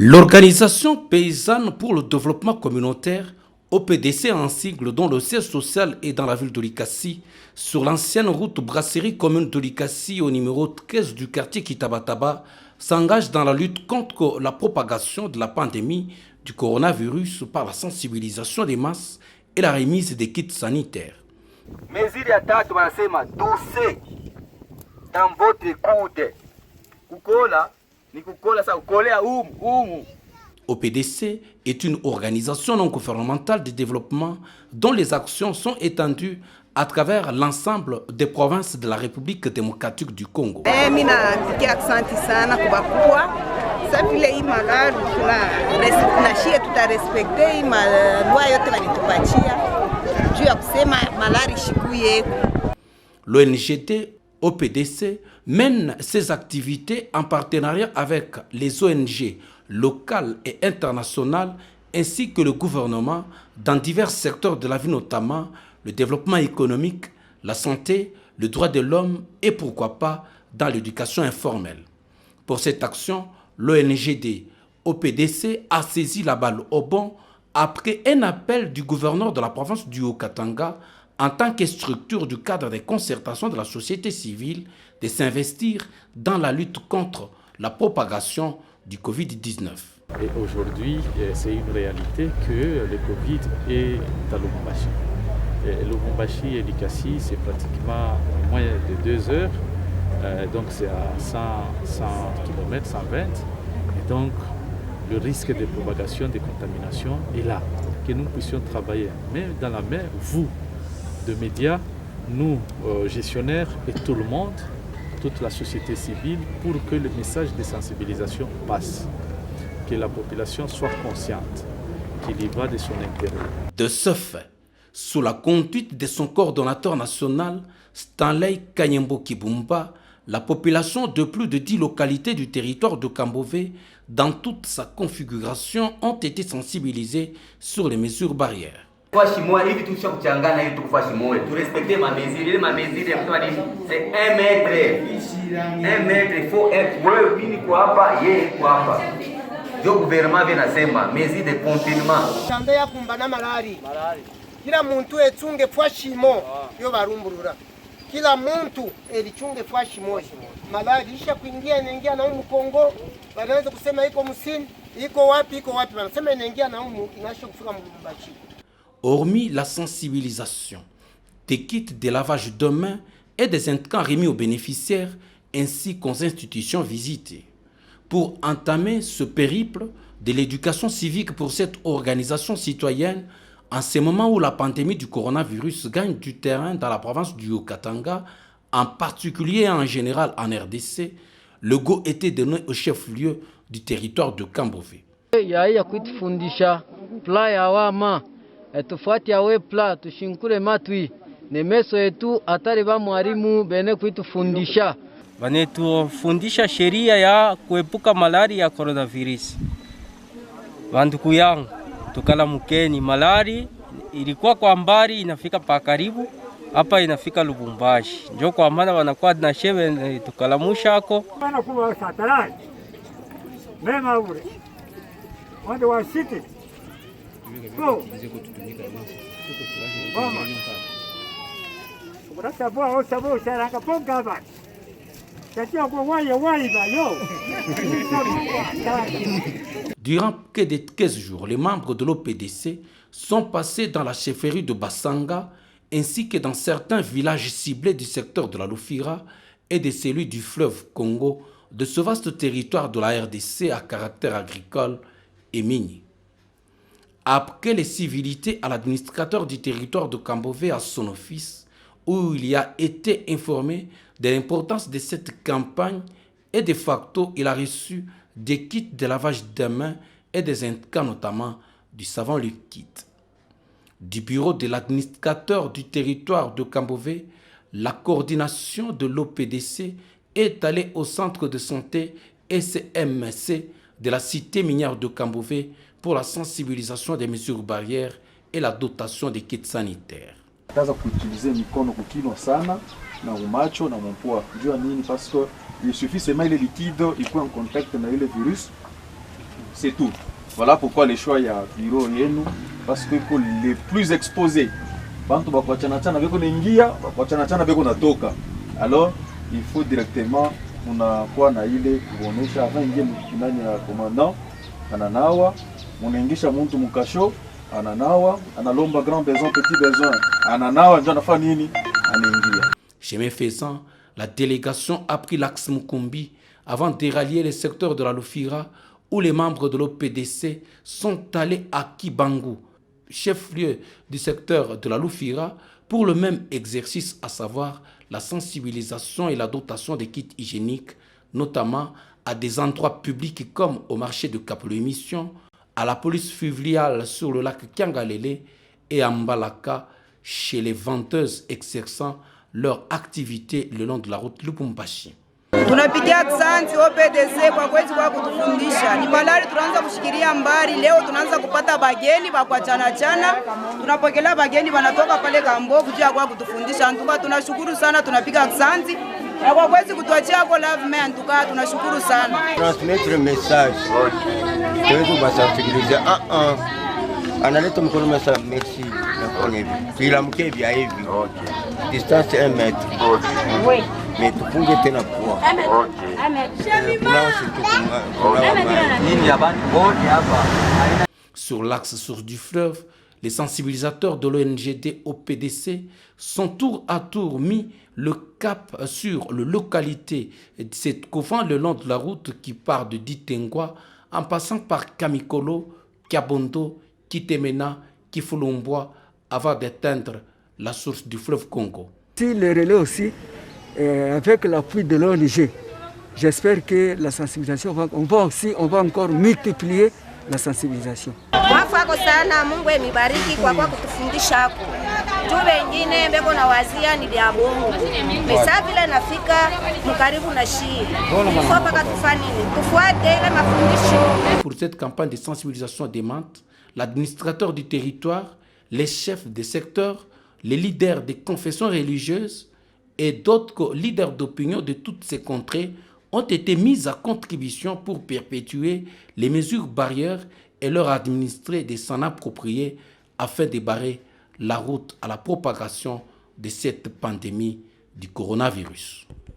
L'Organisation paysanne pour le développement communautaire, OPDC en sigle, dont le siège social est dans la ville de Likassi, sur l'ancienne route brasserie commune de Likassi au numéro 13 du quartier Kitabataba, s'engage dans la lutte contre la propagation de la pandémie du coronavirus par la sensibilisation des masses et la remise des kits sanitaires. Mesure ya tatu wanasema dose dans votre coude. Kukola ni kukola sa ukolea umu. OPDC est une organisation non gouvernementale de développement dont les actions sont étendues à travers l'ensemble des provinces de la République démocratique du Congo. L'ONGT OPDC mène ses activités en partenariat avec les ONG locales et internationales ainsi que le gouvernement dans divers secteurs de la vie, notamment le développement économique, la santé, le droit de l'homme et pourquoi pas dans l'éducation informelle. Pour cette action, l'ONGD OPDC a saisi la balle au bon après un appel du gouverneur de la province du Haut-Katanga en tant que structure du cadre des concertations de la société civile de s'investir dans la lutte contre la propagation du Covid-19. Et aujourd'hui, c'est une réalité que le Covid est à Lubumbashi. Lubumbashi et Likassi, c'est pratiquement moins de 2 heures, donc c'est à 100 km, 120. Et donc, le risque de propagation, de contamination est là. Que nous puissions travailler main dans la main, vous, de médias, nous, gestionnaires et tout le monde, toute la société civile, pour que le message de sensibilisation passe, que la population soit consciente qu'il y va de son intérêt. De ce fait, sous la conduite de son coordonnateur national, Stanley Kanyembo Kibumba, la population de plus de 10 localités du territoire de Kambové, dans toute sa configuration, ont été sensibilisées sur les mesures barrières. C'est 1 mètre. 1 mètre, il faut être. Le gouvernement vient nasema mesure de confinement. Tandea kumbana malari. Kila muntu etunge fwashimo yo barumburura. Kila muntu elichunge fwashimo. Malari isha kuingia inaingia na humu Kongo. Wanaanza kusema iko Musini, iko wapi, wanasema inaingia na humu inasha kufika Lubumbashi. Hormis la sensibilisation, des kits de lavage de mains et des intrants remis aux bénéficiaires ainsi qu'aux institutions visitées. Pour entamer ce périple de l'éducation civique pour cette organisation citoyenne, en ce moment où la pandémie du coronavirus gagne du terrain dans la province du Haut-Katanga, en particulier et en général en RDC, le go était donné au chef-lieu du territoire de Kambové. Tufuati awe pla tushinkule matwi nemeso yetu atari ba mwalimu bene kuitufundisha wanetufundisha sheria ya kuepuka malaria ya coronavirus. Wanduku yangu tukala mukeni, malaria ilikuwa kwa mbali inafika pa karibu hapa inafika Lubumbashi, ndio kwa maana wanakuwa na shebe tukalamusha ako bana kuwa satalai mema ule wande wa city go mama kurasa boa osabo saranga ponga ba katia kwa wai ba yo. Durant près de 15 jours, les membres de l'OPDC sont passés dans la chefferie de Bassanga ainsi que dans certains villages ciblés du secteur de la Lufira et de celui du fleuve Congo, de ce vaste territoire de la RDC à caractère agricole et minier. Après les civilités à l'administrateur du territoire de Kambové à son office, où il y a été informé de l'importance de cette campagne et de facto il a reçu des kits de lavage de mains et des intrants, notamment du savon liquide. Du bureau de l'administrateur du territoire de Kambové, la coordination de l'OPDC est allée au centre de santé SMC de la cité minière de Kambové pour la sensibilisation des mesures barrières et la dotation des kits sanitaires. Kaza kuutiliser mikono kukino sana na umacho na mpua. Jua nini parce que il suffit seulement ile liquide ikuwe en contact na ile virus. c'est tout. Voilà pourquoi le choix ya bureau yenu, parce que pour les plus exposés, bantu bakwachana beko naingia, bakwachana beko natoka. Alors il faut directement unakuwa na ile kuonesha avant ingie ndani ya commandant ananawa, unaingisha mtu mkasho ananawa, analomba grand besoin petit besoin ananawa, ndio anafanya nini, anaingia. Chemin faisant, la délégation a pris l'axe Mukumbi avant de rallier les secteurs de la Lufira où les membres de l'OPDC sont allés à Kibangu, chef-lieu du secteur de la Lufira, pour le même exercice, à savoir la sensibilisation et la dotation des kits hygiéniques, notamment à des endroits publics comme au marché de Cap-le-Mission, à la police fluviale sur le lac Kiangalele et à Mbalaka, chez les vendeuses exerçant leur activité le long de la route Lubumbashi. Tunapigia asante OPDC kwa kweli kwa kutufundisha. Ni malari tunaanza kushikilia mbali, leo tunaanza kupata bageni kwa chana. Tunapokelea bageni wanatoka pale Kambovu juu kwa kutufundisha. Ntuka tunashukuru sana, tunapiga asante. Na kwa kweli kutuachia kwa love man ntuka tunashukuru sana. Transmettre message. Tuweze kuwasensibiliser. Analeta mkono mesa merci. Kila mkebia hivi. Distance 1 mètre. Oui. Mais tupunge tena kwa. Sur l'axe source du fleuve, les sensibilisateurs de l'ONGD OPDC sont tour à tour mis le cap sur la localité de cette couvent le long de la route qui part de Ditengwa en passant par Kamikolo, Kabondo, Kitemena, Kifulumboa avant d'atteindre la source du fleuve Congo. Si le relais aussi, avec l'appui de l'ONG, j'espère que la sensibilisation, on va encore multiplier la sensibilisation. Mwafako sana, Mungu emibariki kwa kutufundisha hapo. Juu wengine mbeko na wazia ni vya bongo. Pesa vile nafika mkaribu na shii. Ifo paka tufanye nini? Tufuate ile mafundisho. Pour cette campagne de sensibilisation démente, l'administrateur du territoire, les chefs des secteurs, les leaders des confessions religieuses et d'autres leaders d'opinion de toutes ces contrées ont été mis à contribution pour perpétuer les mesures barrières et leur administrer de s'en approprier afin de barrer la route à la propagation de cette pandémie du coronavirus.